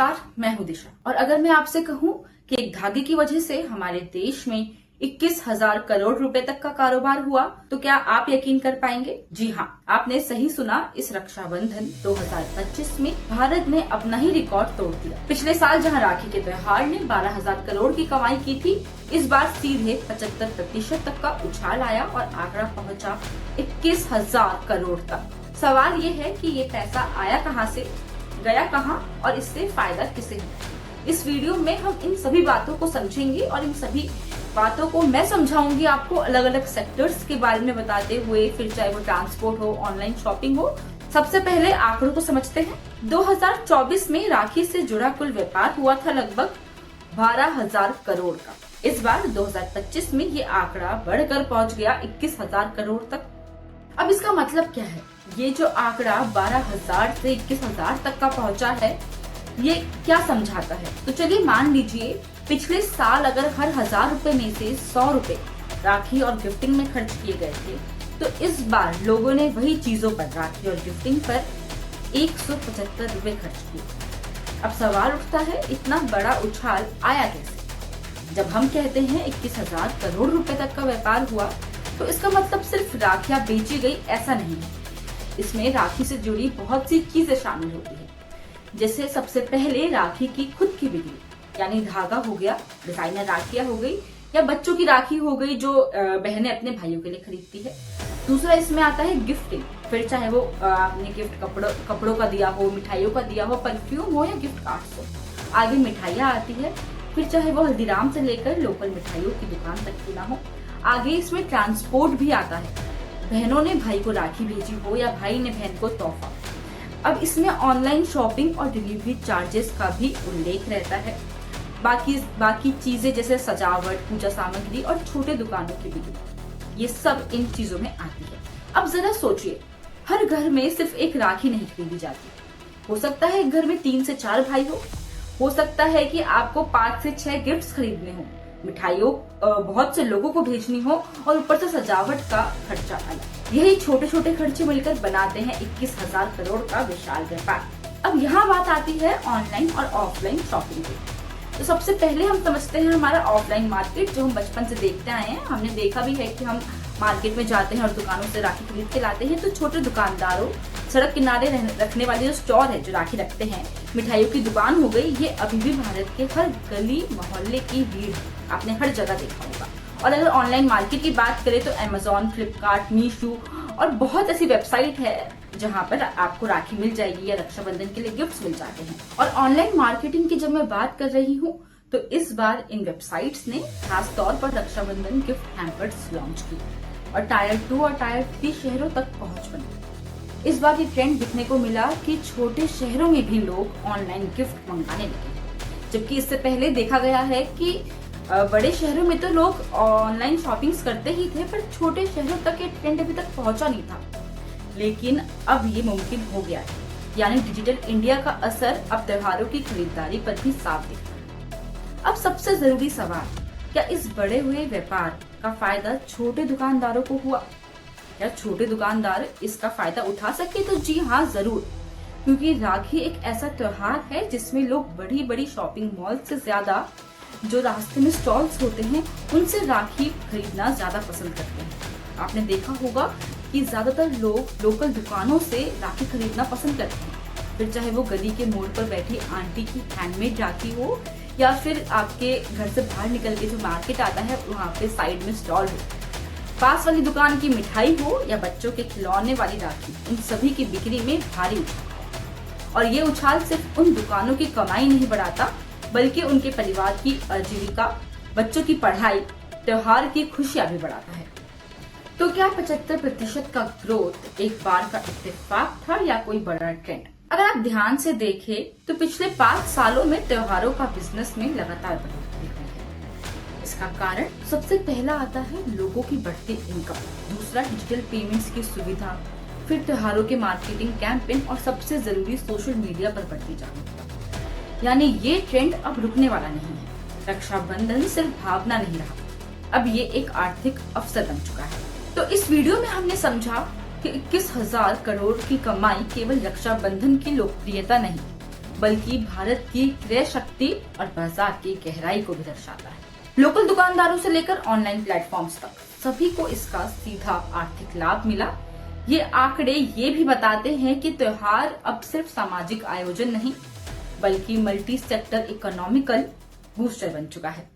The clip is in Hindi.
नमस्कार, मैं हूं दिशा। और अगर मैं आपसे कहूं कि एक धागे की वजह से हमारे देश में 21,000 करोड़ रुपए तक का कारोबार हुआ, तो क्या आप यकीन कर पाएंगे? जी हाँ, आपने सही सुना। इस रक्षाबंधन 2025 में भारत ने अपना ही रिकॉर्ड तोड़ दिया। पिछले साल जहां राखी के त्योहार ने 12,000 करोड़ की कमाई की थी, इस बार सीधे 75% तक का उछाल आया और आंकड़ा पहुंचा 21,000 करोड़ तक। सवाल ये है कि ये पैसा आया कहां से, गया कहां और इससे फायदा किसे हुआ? इस वीडियो में हम इन सभी बातों को समझेंगे और इन सभी बातों को मैं समझाऊंगी आपको अलग अलग सेक्टर्स के बारे में बताते हुए, फिर चाहे वो ट्रांसपोर्ट हो, ऑनलाइन शॉपिंग हो। सबसे पहले आंकड़ों को समझते हैं। 2024 में राखी से जुड़ा कुल व्यापार हुआ था लगभग 12,000 करोड़ का। इस बार 2025 में ये आंकड़ा बढ़कर पहुंच गया 21,000 करोड़ तक। अब इसका मतलब क्या है? ये जो आंकड़ा 12,000 से 21,000 तक का पहुंचा है, ये क्या समझाता है? तो चलिए मान लीजिए पिछले साल अगर हर 1,000 रुपए में से 100 रुपए राखी और गिफ्टिंग में खर्च किए गए थे, तो इस बार लोगों ने वही चीजों पर, राखी और गिफ्टिंग पर 175 रुपए खर्च किए। अब सवाल उठता है, इतना बड़ा उछाल आया कैसे? जब हम कहते हैं 21,000 करोड़ रुपए तक का व्यापार हुआ, तो इसका मतलब सिर्फ राखियां बेची गई ऐसा नहीं है। इसमें राखी से जुड़ी बहुत सी चीजें शामिल होती है। जैसे सबसे पहले राखी की खुद की बिक्री, यानी धागा हो गया, डिजाइनर राखियां हो गई, या बच्चों की राखी हो गई जो बहनें अपने भाइयों के लिए खरीदती है। दूसरा इसमें आता है गिफ्टिंग। फिर चाहे वो आपने गिफ्ट कपड़ों का दिया हो, मिठाइयों का दिया हो, परफ्यूम हो या गिफ्ट कार्ड्स हो। आगे मिठाइयाँ आती है, फिर चाहे वो हल्दीराम से लेकर लोकल मिठाइयों की दुकान तक क्यों ना हो। आगे इसमें ट्रांसपोर्ट भी आता है, बहनों ने भाई को राखी भेजी हो या भाई ने बहन को तोहफा। अब इसमें ऑनलाइन शॉपिंग और डिलीवरी चार्जेस का भी उल्लेख रहता है। बाकी चीजें जैसे सजावट, पूजा सामग्री और छोटे दुकानों की बिक्री, ये सब इन चीजों में आती है। अब जरा सोचिए, हर घर में सिर्फ एक राखी नहीं खरीदी जाती। हो सकता है एक घर में 3 से 4 भाई हो सकता है कि आपको 5 से 6 गिफ्ट्स खरीदने हो, मिठाइयों बहुत से लोगों को भेजनी हो और ऊपर से सजावट का खर्चा अलग। यही छोटे छोटे खर्चे मिलकर बनाते हैं 21,000 करोड़ का विशाल व्यापार। अब यहाँ बात आती है ऑनलाइन और ऑफलाइन शॉपिंग की। तो सबसे पहले हम समझते हैं हमारा ऑफलाइन मार्केट, जो हम बचपन से देखते आए हैं। हमने देखा भी है कि हम मार्केट में जाते हैं और दुकानों से राखी खरीद के लाते हैं। तो छोटे दुकानदारों, सड़क किनारे रखने वाले जो स्टोर है, जो राखी रखते हैं, मिठाइयों की दुकान हो गई, ये अभी भी भारत के हर गली मोहल्ले की भीड़ है। आपने हर जगह देखा होगा। और अगर ऑनलाइन मार्केट की बात करें तो अमेजोन, फ्लिपकार्ट, मीशो और बहुत ऐसी वेबसाइट है जहां पर आपको राखी मिल जाएगी या रक्षाबंधन के लिए गिफ्ट्स मिल जाते हैं। और ऑनलाइन मार्केटिंग की जब मैं बात कर रही हूँ, तो इस बार इन वेबसाइट्स ने खास तौर पर रक्षाबंधन गिफ्ट हैम्पर्स लॉन्च की और टायर 2 और टायर 3 शहरों तक पहुंच बनी। इस बार ये ट्रेंड दिखने को मिला कि छोटे शहरों में भी लोग ऑनलाइन गिफ्ट मंगाने लगे, जबकि इससे पहले देखा गया है कि बड़े शहरों में तो लोग ऑनलाइन शॉपिंग करते ही थे, पर छोटे शहरों तक ये ट्रेंड अभी तक पहुंचा नहीं था। लेकिन अब ये मुमकिन हो गया है, यानी डिजिटल इंडिया का असर अब त्योहारों की खरीदारी पर भी साफ दिखता है। अब सबसे जरूरी सवाल, क्या इस बढ़े हुए व्यापार का फायदा छोटे दुकानदारों को हुआ? क्या छोटे दुकानदार इसका फायदा उठा सके? तो जी हाँ, जरूर। क्योंकि राखी एक ऐसा त्योहार है जिसमें लोग बड़ी बड़ी शॉपिंग मॉल से ज्यादा जो रास्ते में स्टॉल्स होते हैं, उनसे राखी खरीदना ज्यादा पसंद करते हैं। आपने देखा होगा कि ज्यादातर लोग लोकल दुकानों से राखी खरीदना पसंद करते हैं। फिर चाहे वो गली के मोड़ पर बैठी आंटी की हैंडमेड राखी हो, या फिर आपके घर से बाहर निकल के जो मार्केट आता है वहाँ पे साइड में स्टॉल हो, पास वाली दुकान की मिठाई हो या बच्चों के खिलौने वाली राखी, इन सभी की बिक्री में भारी उछाल। और ये उछाल सिर्फ उन दुकानों की कमाई नहीं बढ़ाता, बल्कि उनके परिवार की आजीविका, बच्चों की पढ़ाई, त्योहार की खुशियां भी बढ़ाता है। तो क्या 75% का ग्रोथ एक बार का इत्तेफाक था या कोई बड़ा ट्रेंड? अगर आप ध्यान से देखें तो पिछले 5 सालों में त्योहारों का बिजनेस में लगातार बढ़ोतरी हुई है। इसका कारण सबसे पहला आता है लोगों की बढ़ती इनकम, दूसरा डिजिटल पेमेंट्स की सुविधा, फिर त्योहारों के मार्केटिंग कैंपेन और सबसे जरूरी सोशल मीडिया पर बढ़ती जागरूकता। यानी ये ट्रेंड अब रुकने वाला नहीं है। रक्षाबंधन सिर्फ भावना नहीं रहा, अब ये एक आर्थिक अवसर बन चुका है। तो इस वीडियो में हमने समझा कि 21,000 करोड़ की कमाई केवल रक्षाबंधन की लोकप्रियता नहीं, बल्कि भारत की क्रय शक्ति और बाजार की गहराई को भी दर्शाता है। लोकल दुकानदारों से लेकर ऑनलाइन प्लेटफॉर्म्स तक सभी को इसका सीधा आर्थिक लाभ मिला। ये आंकड़े ये भी बताते हैं कि त्योहार अब सिर्फ सामाजिक आयोजन नहीं बल्कि मल्टी सेक्टर इकोनॉमिकल बूस्टर बन चुका है।